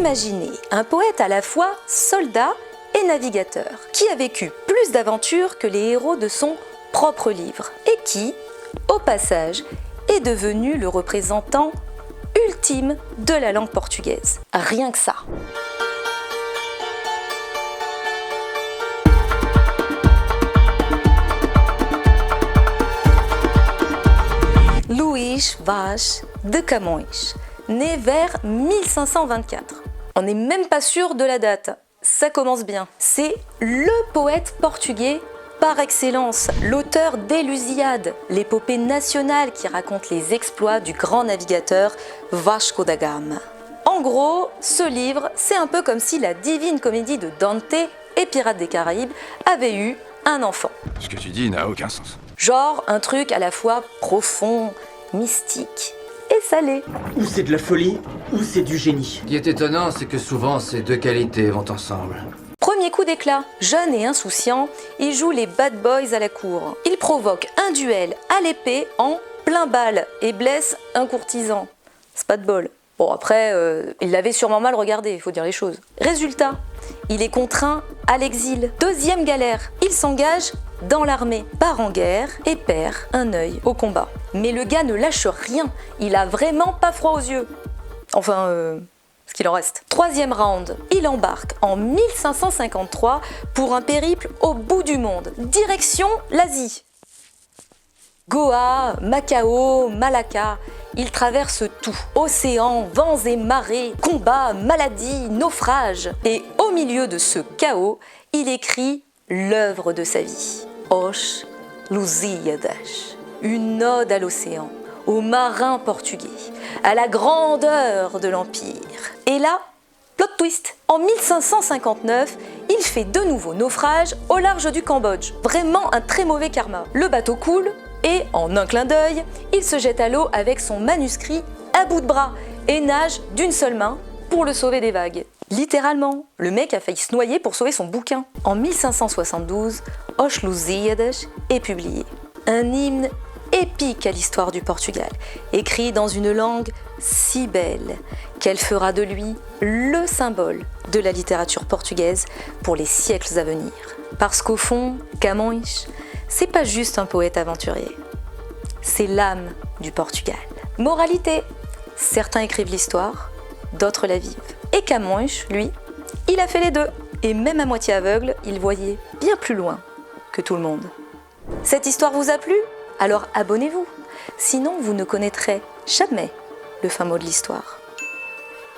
Imaginez un poète à la fois soldat et navigateur, qui a vécu plus d'aventures que les héros de son propre livre, et qui, au passage, est devenu le représentant ultime de la langue portugaise. Rien que ça. Luís Vaz de Camões, né vers 1524. On n'est même pas sûr de la date. Ça commence bien. C'est le poète portugais par excellence, l'auteur des Lusíadas, l'épopée nationale qui raconte les exploits du grand navigateur Vasco da Gama. En gros, ce livre, c'est un peu comme si la divine comédie de Dante et Pirates des Caraïbes avait eu un enfant. Ce que tu dis n'a aucun sens. Genre un truc à la fois profond, mystique et salé. Ou c'est de la folie, ou c'est du génie. Ce qui est étonnant, c'est que souvent ces deux qualités vont ensemble. Premier coup d'éclat, jeune et insouciant, il joue les bad boys à la cour. Il provoque un duel à l'épée en plein bal et blesse un courtisan. C'est pas de bol. Bon après, il l'avait sûrement mal regardé, il faut dire les choses. Résultat, il est contraint à l'exil. Deuxième galère, il s'engage dans l'armée, part en guerre et perd un œil au combat. Mais le gars ne lâche rien, il a vraiment pas froid aux yeux. Enfin, ce qu'il en reste. Troisième round, il embarque en 1553 pour un périple au bout du monde, direction l'Asie. Goa, Macao, Malacca, il traverse tout. Océans, vents et marées, combats, maladies, naufrages. Et au milieu de ce chaos, il écrit l'œuvre de sa vie. Os Lusíadas, une ode à l'océan, aux marins portugais, à la grandeur de l'Empire. Et là, plot twist, en 1559, il fait de nouveau naufrage au large du Cambodge. Vraiment un très mauvais karma. Le bateau coule et, en un clin d'œil, il se jette à l'eau avec son manuscrit à bout de bras et nage d'une seule main pour le sauver des vagues. Littéralement, le mec a failli se noyer pour sauver son bouquin. En 1572, Os Lusíadas est publié. Un hymne épique à l'histoire du Portugal, écrit dans une langue si belle qu'elle fera de lui le symbole de la littérature portugaise pour les siècles à venir. Parce qu'au fond, Camões, c'est pas juste un poète aventurier, c'est l'âme du Portugal. Moralité, certains écrivent l'histoire, d'autres la vivent. Et Camões, lui, il a fait les deux. Et même à moitié aveugle, il voyait bien plus loin que tout le monde. Cette histoire vous a plu ? Alors abonnez-vous, sinon vous ne connaîtrez jamais le fin mot de l'histoire.